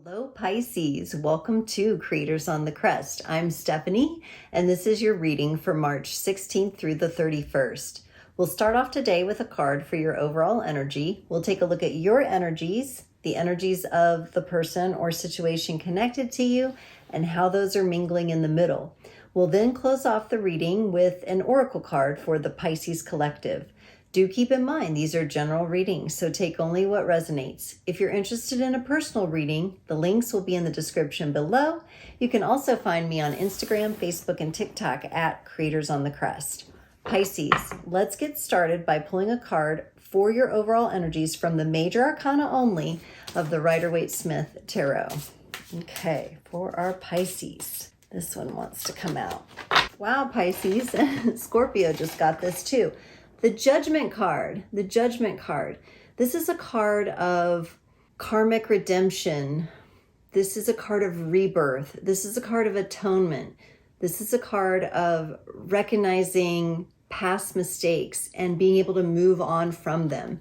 Hello Pisces, welcome to Creators on the Crest. I'm Stephanie and this is your reading for March 16th through the 31st. We'll start off today with a card for your overall energy. We'll take a look at your energies, the energies of the person or situation connected to you, and how those are mingling in the middle. We'll then close off the reading with an oracle card for the Pisces collective. Do keep in mind, these are general readings, so take only what resonates. If you're interested in a personal reading, the links will be in the description below. You can also find me on Instagram, Facebook, and TikTok at Creators on the Crest. Pisces, let's get started by pulling a card for your overall energies from the major arcana only of the Rider-Waite-Smith tarot. Okay, for our Pisces, this one wants to come out. Wow, Pisces, Scorpio just got this too. The Judgment card, the Judgment card. This is a card of karmic redemption. This is a card of rebirth. This is a card of atonement. This is a card of recognizing past mistakes and being able to move on from them.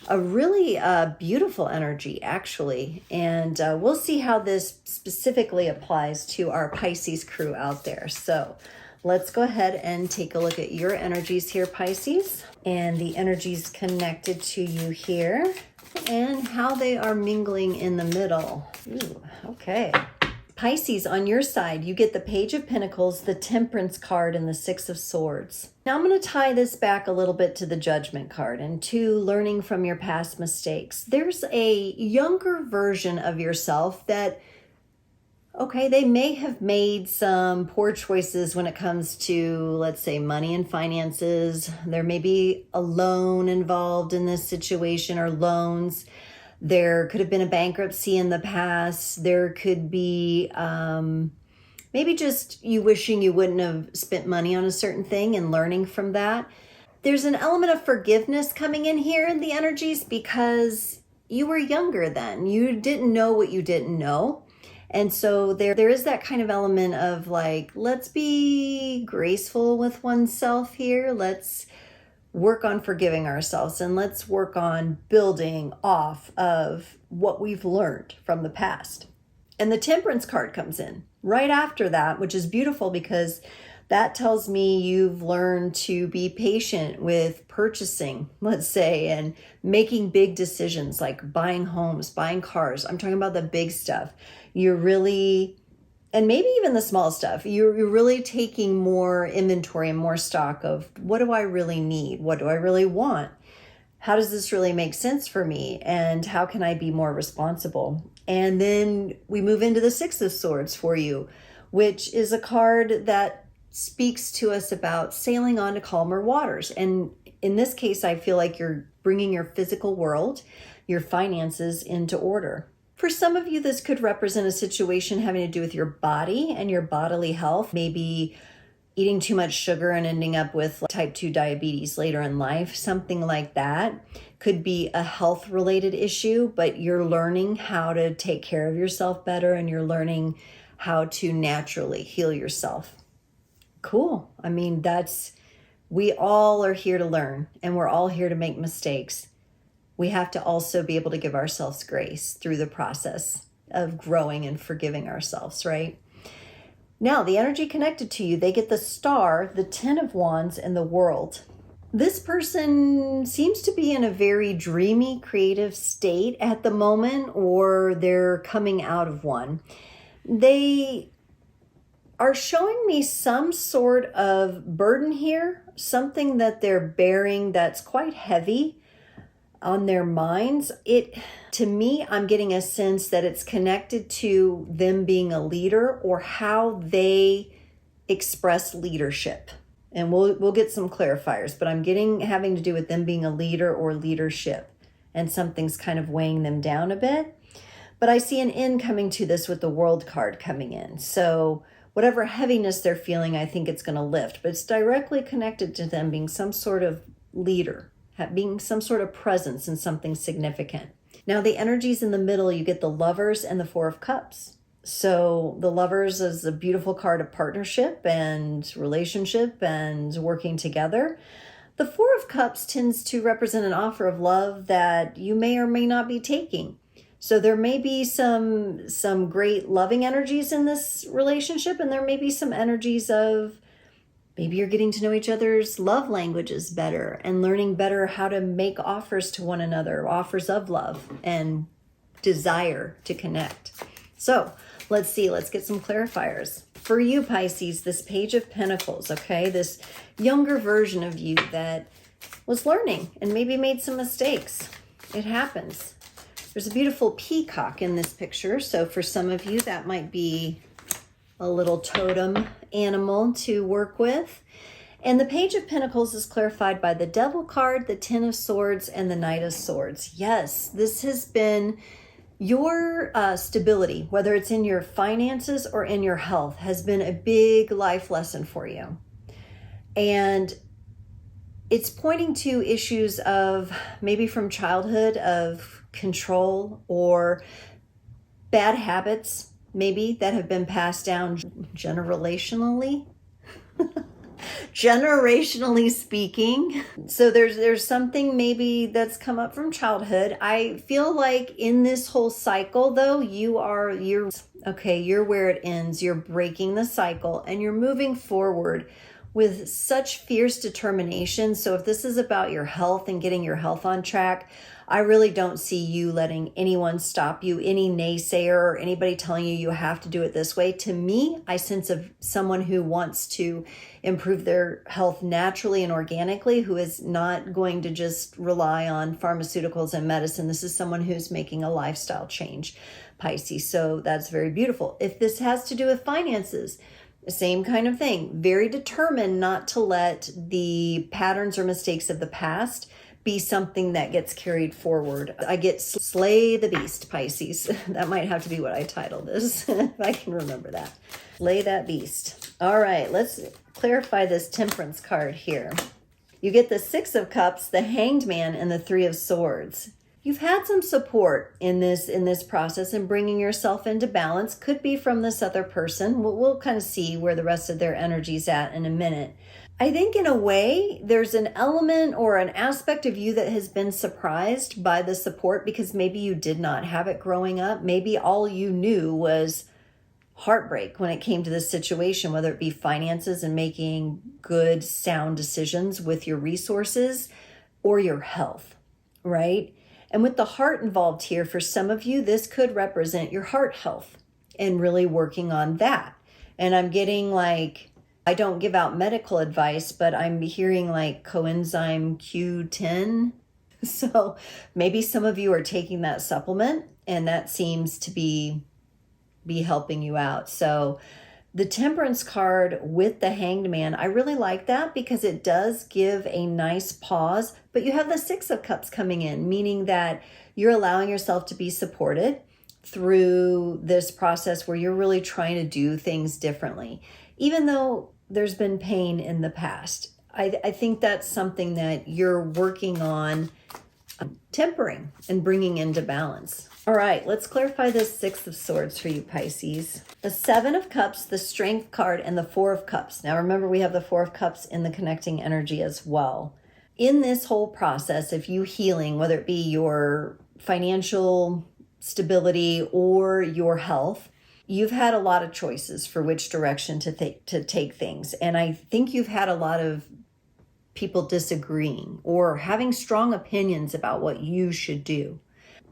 A really beautiful energy, actually. And we'll see how this specifically applies to our Pisces crew out there. So let's go ahead and take a look at your energies here, Pisces, and the energies connected to you here and how they are mingling in the middle. Ooh, okay. Pisces, on your side, you get the Page of Pentacles, the Temperance card, and the Six of Swords. Now I'm going to tie this back a little bit to the Judgment card and to learning from your past mistakes. There's a younger version of yourself that okay, they may have made some poor choices when it comes to, let's say, money and finances. There may be a loan involved in this situation or loans. There could have been a bankruptcy in the past. There could be maybe just you wishing you wouldn't have spent money on a certain thing and learning from that. There's an element of forgiveness coming in here in the energies because you were younger then. You didn't know what you didn't know. And so there is that kind of element of like, let's be graceful with oneself here. Let's work on forgiving ourselves and let's work on building off of what we've learned from the past. And the Temperance card comes in right after that, which is beautiful because that tells me you've learned to be patient with purchasing, let's say, and making big decisions like buying homes, buying cars. I'm talking about the big stuff. You're really, and maybe even the small stuff, you're really taking more inventory and more stock of what do I really need? What do I really want? How does this really make sense for me? And how can I be more responsible? And then we move into the Six of Swords for you, which is a card that speaks to us about sailing on to calmer waters. And in this case, I feel like you're bringing your physical world, your finances into order. For some of you, this could represent a situation having to do with your body and your bodily health, maybe eating too much sugar and ending up with type 2 diabetes later in life, something like that. Could be a health-related issue, but you're learning how to take care of yourself better and you're learning how to naturally heal yourself. Cool. I mean, we all are here to learn and we're all here to make mistakes. We have to also be able to give ourselves grace through the process of growing and forgiving ourselves, right? Now, the energy connected to you, they get the Star, the Ten of Wands, and the World. This person seems to be in a very dreamy, creative state at the moment, or they're coming out of one. They are showing me some sort of burden here, something that they're bearing that's quite heavy on their minds. To me, I'm getting a sense that it's connected to them being a leader or how they express leadership. And we'll get some clarifiers, but I'm having to do with them being a leader or leadership, and something's kind of weighing them down a bit. But I see an end coming to this with the World card coming in. So whatever heaviness they're feeling, I think it's going to lift, but it's directly connected to them being some sort of leader, being some sort of presence in something significant. Now the energies in the middle, you get the Lovers and the Four of Cups. So the Lovers is a beautiful card of partnership and relationship and working together. The Four of Cups tends to represent an offer of love that you may or may not be taking. So there may be some great loving energies in this relationship, and there may be some energies of maybe you're getting to know each other's love languages better and learning better how to make offers to one another, offers of love and desire to connect. So let's see, let's get some clarifiers. For you, Pisces, this Page of Pentacles, okay? This younger version of you that was learning and maybe made some mistakes. It happens. There's a beautiful peacock in this picture. So for some of you, that might be a little totem animal to work with. And the Page of Pentacles is clarified by the Devil card, the Ten of Swords, and the Knight of Swords. Yes, this has been your stability, whether it's in your finances or in your health, has been a big life lesson for you. And it's pointing to issues of maybe from childhood of control or bad habits, maybe that have been passed down generationally. Generationally speaking. So there's something maybe that's come up from childhood. I feel like in this whole cycle though, you're where it ends. You're breaking the cycle and you're moving forward with such fierce determination. So if this is about your health and getting your health on track, I really don't see you letting anyone stop you, any naysayer or anybody telling you have to do it this way. To me, I sense of someone who wants to improve their health naturally and organically, who is not going to just rely on pharmaceuticals and medicine. This is someone who's making a lifestyle change, Pisces. So that's very beautiful. If this has to do with finances, same kind of thing. Very determined not to let the patterns or mistakes of the past be something that gets carried forward. I get slay the beast, Pisces. That might have to be what I titled this, if I can remember that. Slay that beast. All right, let's clarify this Temperance card here. You get the Six of Cups, the Hanged Man, and the Three of Swords. You've had some support in this process and bringing yourself into balance. Could be from this other person. We'll kind of see where the rest of their energy's at in a minute. I think in a way, there's an element or an aspect of you that has been surprised by the support because maybe you did not have it growing up. Maybe all you knew was heartbreak when it came to this situation, whether it be finances and making good, sound decisions with your resources or your health, right? And with the heart involved here, for some of you, this could represent your heart health and really working on that. And I'm getting like, I don't give out medical advice, but I'm hearing like coenzyme Q10. So maybe some of you are taking that supplement and that seems to be helping you out. So the Temperance card with the Hanged Man, I really like that because it does give a nice pause, but you have the Six of Cups coming in, meaning that you're allowing yourself to be supported through this process where you're really trying to do things differently. Even though there's been pain in the past, I think that's something that you're working on tempering and bringing into balance. All right, let's clarify this Six of Swords for you, Pisces. The Seven of Cups, the Strength card, and the Four of Cups. Now remember, we have the Four of Cups in the connecting energy as well. In this whole process of you healing, whether it be your financial stability or your health, you've had a lot of choices for which direction to take things. And I think you've had a lot of people disagreeing or having strong opinions about what you should do.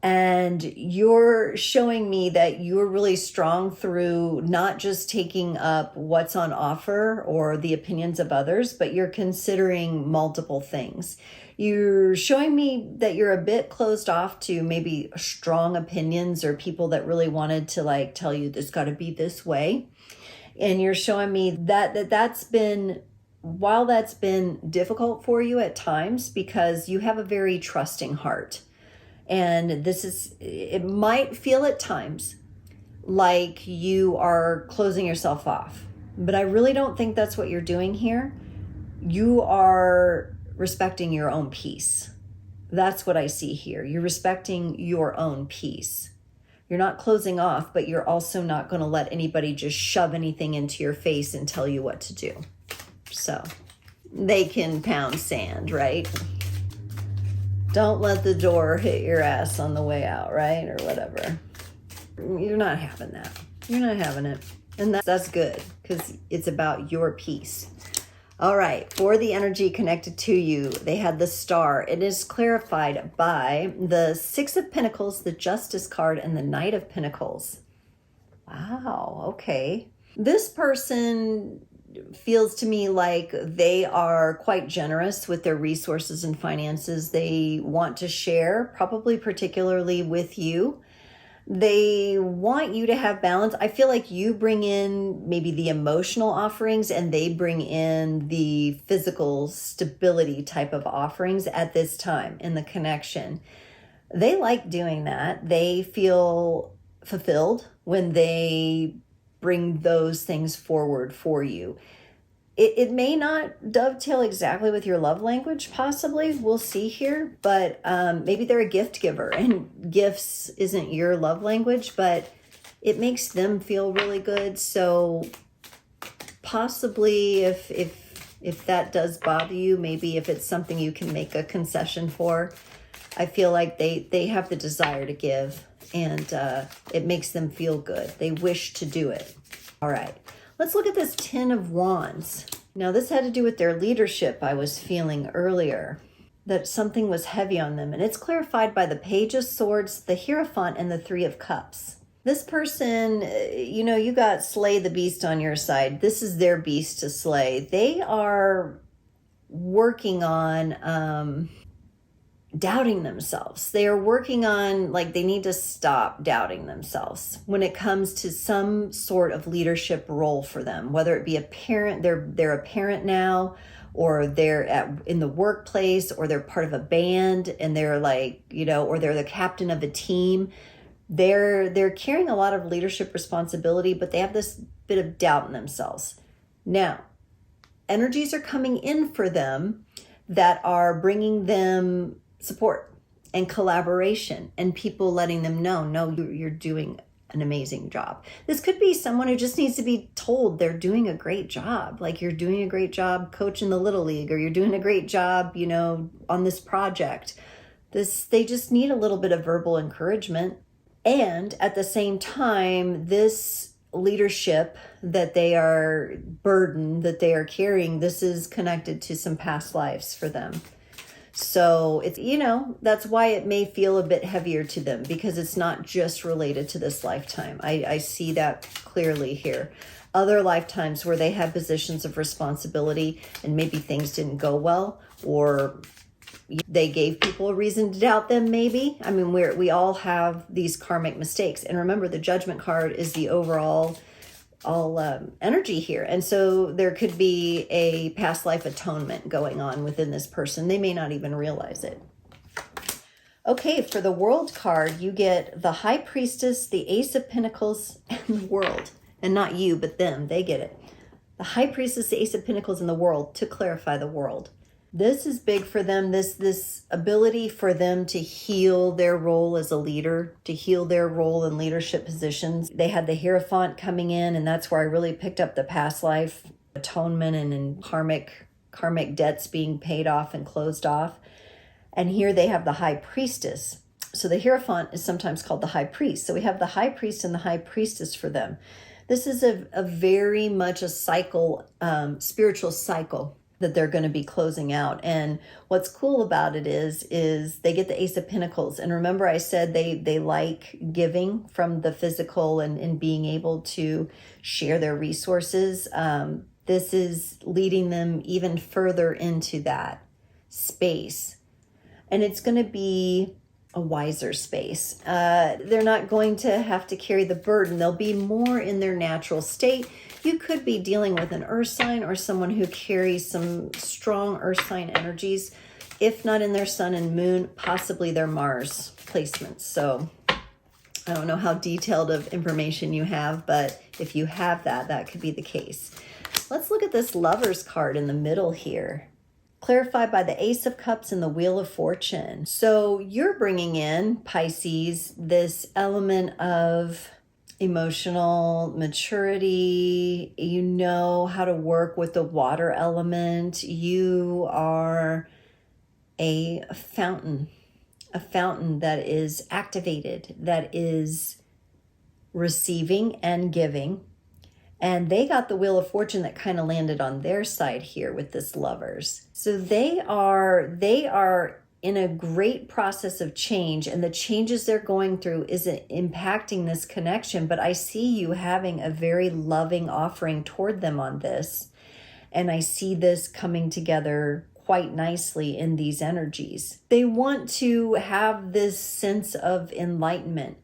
And you're showing me that you're really strong through not just taking up what's on offer or the opinions of others, but you're considering multiple things. You're showing me that you're a bit closed off to maybe strong opinions or people that really wanted to like tell you this got to be this way. And you're showing me that's been, while that's been difficult for you at times because you have a very trusting heart. And it might feel at times like you are closing yourself off, but I really don't think that's what you're doing here. You are respecting your own peace. That's what I see here. You're respecting your own peace. You're not closing off, but you're also not going to let anybody just shove anything into your face and tell you what to do. So they can pound sand, right? Don't let the door hit your ass on the way out, right? Or whatever. You're not having that. You're not having it. And that's good, because it's about your peace. All right, for the energy connected to you, they had the Star. It is clarified by the Six of Pentacles, the Justice card, and the Knight of Pentacles. Wow, okay. This person feels to me like they are quite generous with their resources and finances. They want to share, probably particularly with you. They want you to have balance. I feel like you bring in maybe the emotional offerings and they bring in the physical stability type of offerings at this time in the connection. They like doing that. They feel fulfilled when they bring those things forward for you. It may not dovetail exactly with your love language, possibly. We'll see here. But maybe they're a gift giver and gifts isn't your love language, but it makes them feel really good. So possibly if that does bother you, maybe if it's something you can make a concession for, I feel like they have the desire to give, and it makes them feel good. They wish to do it. All right. Let's look at this Ten of Wands. Now, this had to do with their leadership. I was feeling earlier that something was heavy on them. And it's clarified by the Page of Swords, the Hierophant, and the Three of Cups. This person, you got Slay the Beast on your side. This is their beast to slay. They are working on doubting themselves. They are working on, like, they need to stop doubting themselves when it comes to some sort of leadership role for them, whether it be a parent, they're a parent now, or they're in the workplace, or they're part of a band and they're like, or they're the captain of a team. They're carrying a lot of leadership responsibility, but they have this bit of doubt in themselves. Now, energies are coming in for them that are bringing them support and collaboration and people letting them know, no, you're doing an amazing job. This could be someone who just needs to be told they're doing a great job. Like, you're doing a great job coaching the Little League, or you're doing a great job, on this project. They just need a little bit of verbal encouragement. And at the same time, this leadership that they are burdened, that they are carrying, this is connected to some past lives for them. So it's, that's why it may feel a bit heavier to them, because it's not just related to this lifetime. I see that clearly here. Other lifetimes where they had positions of responsibility and maybe things didn't go well, or they gave people a reason to doubt them, maybe. I mean, we all have these karmic mistakes. And remember, the Judgment card is the overall energy here. And so there could be a past life atonement going on within this person. They may not even realize it. Okay, for the World card, you get the High Priestess, the Ace of Pentacles, and the World. And not you, but them. They get it. The High Priestess, the Ace of Pentacles, and the World, to clarify the World. This is big for them, this ability for them to heal their role as a leader, to heal their role in leadership positions. They had the Hierophant coming in, and that's where I really picked up the past life atonement and karmic debts being paid off and closed off. And here they have the High Priestess. So the Hierophant is sometimes called the High Priest. So we have the High Priest and the High Priestess for them. This is a very much a cycle, spiritual cycle that they're going to be closing out. And what's cool about it is they get the Ace of Pentacles. And remember, I said they like giving from the physical and being able to share their resources. This is leading them even further into that space. And it's going to be a wiser space. They're not going to have to carry the burden. They'll be more in their natural state. You could be dealing with an earth sign or someone who carries some strong earth sign energies, if not in their sun and moon, possibly their Mars placements. So I don't know how detailed of information you have, but if you have that could be the case. Let's look at this Lovers card in the middle here. Clarified by the Ace of Cups and the Wheel of Fortune. So you're bringing in, Pisces, this element of emotional maturity. You know how to work with the water element. You are a fountain. a fountain that is activated, that is receiving and giving. And they got the Wheel of Fortune that kind of landed on their side here with this Lovers. So they are in a great process of change, and the changes they're going through isn't impacting this connection, but I see you having a very loving offering toward them on this. And I see this coming together quite nicely in these energies. They want to have this sense of enlightenment.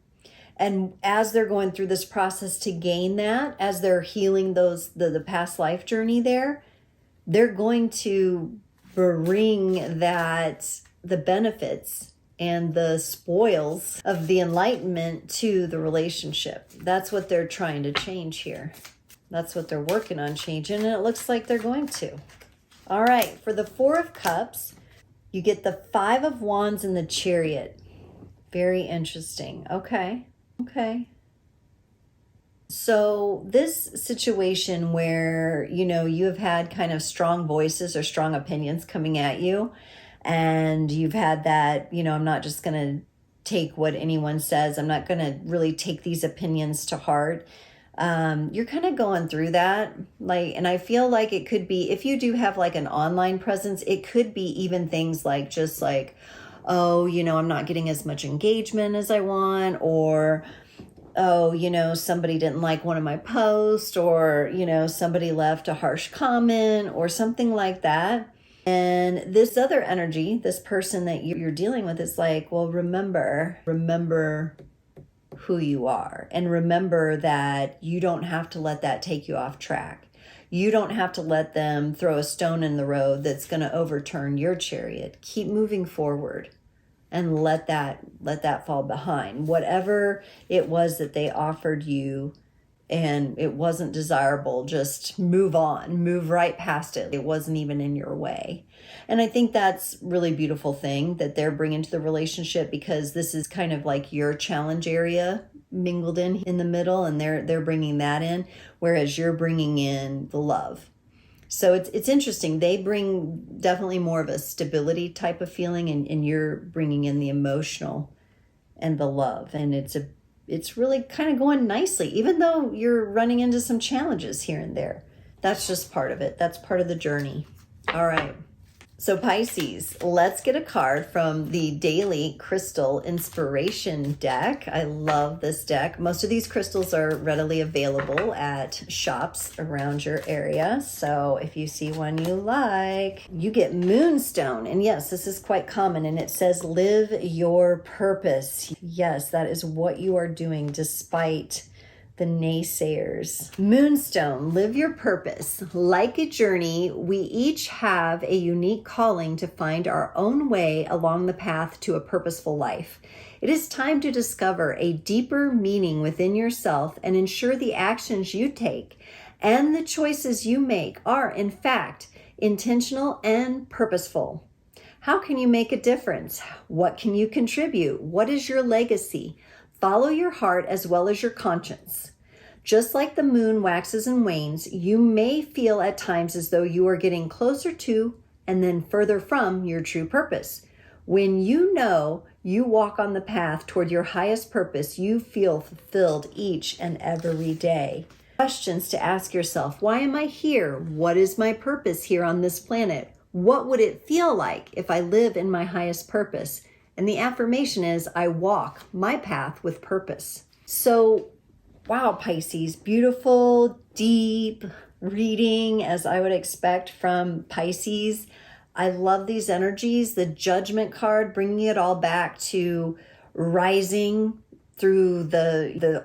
And as they're going through this process to gain that, as they're healing the past life journey there, they're going to bring the benefits and the spoils of the enlightenment to the relationship. That's what they're trying to change here. That's what they're working on changing, and it looks like they're going to. All right, for the Four of Cups, you get the Five of Wands and the Chariot. Very interesting. Okay. So this situation where, you have had kind of strong voices or strong opinions coming at you, and you've had that, I'm not just going to take what anyone says. I'm not going to really take these opinions to heart. You're kind of going through that, and I feel like it could be, if you do have like an online presence, it could be even things like just like, oh, I'm not getting as much engagement as I want, or, oh, somebody didn't like one of my posts, or, somebody left a harsh comment or something like that. And this other energy, this person that you're dealing with, is like, well, remember who you are, and remember that you don't have to let that take you off track. You don't have to let them throw a stone in the road that's going to overturn your chariot. Keep moving forward and let that fall behind. Whatever it was that they offered you and it wasn't desirable, just move on, move right past it. It wasn't even in your way. And I think that's really beautiful thing that they're bringing to the relationship, because this is kind of like your challenge area mingled in the middle, and they're bringing that in, whereas you're bringing in the love. So it's interesting. They bring definitely more of a stability type of feeling, and you're bringing in the emotional and the love. And it's really kind of going nicely, even though you're running into some challenges here and there. That's just part of it. That's part of the journey. All right. So Pisces, let's get a card from the Daily Crystal Inspiration deck. I love this deck. Most of these crystals are readily available at shops around your area. So if you see one you like, you get Moonstone. And yes, this is quite common. And it says, live your purpose. Yes, that is what you are doing despite the naysayers. Moonstone, live your purpose. Like a journey, we each have a unique calling to find our own way along the path to a purposeful life. It is time to discover a deeper meaning within yourself and ensure the actions you take and the choices you make are, in fact, intentional and purposeful. How can you make a difference? What can you contribute? What is your legacy? Follow your heart as well as your conscience. Just like the moon waxes and wanes, you may feel at times as though you are getting closer to and then further from your true purpose. When you know you walk on the path toward your highest purpose, you feel fulfilled each and every day. Questions to ask yourself: why am I here? What is my purpose here on this planet? What would it feel like if I live in my highest purpose? And the affirmation is, I walk my path with purpose. So, wow, Pisces, beautiful, deep reading, as I would expect from Pisces. I love these energies. The Judgment card, bringing it all back to rising through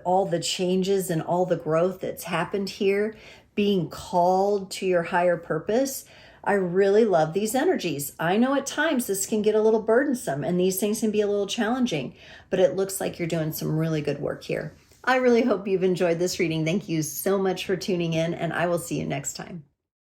all the changes and all the growth that's happened here, being called to your higher purpose. I really love these energies. I know at times this can get a little burdensome and these things can be a little challenging, but it looks like you're doing some really good work here. I really hope you've enjoyed this reading. Thank you so much for tuning in, and I will see you next time.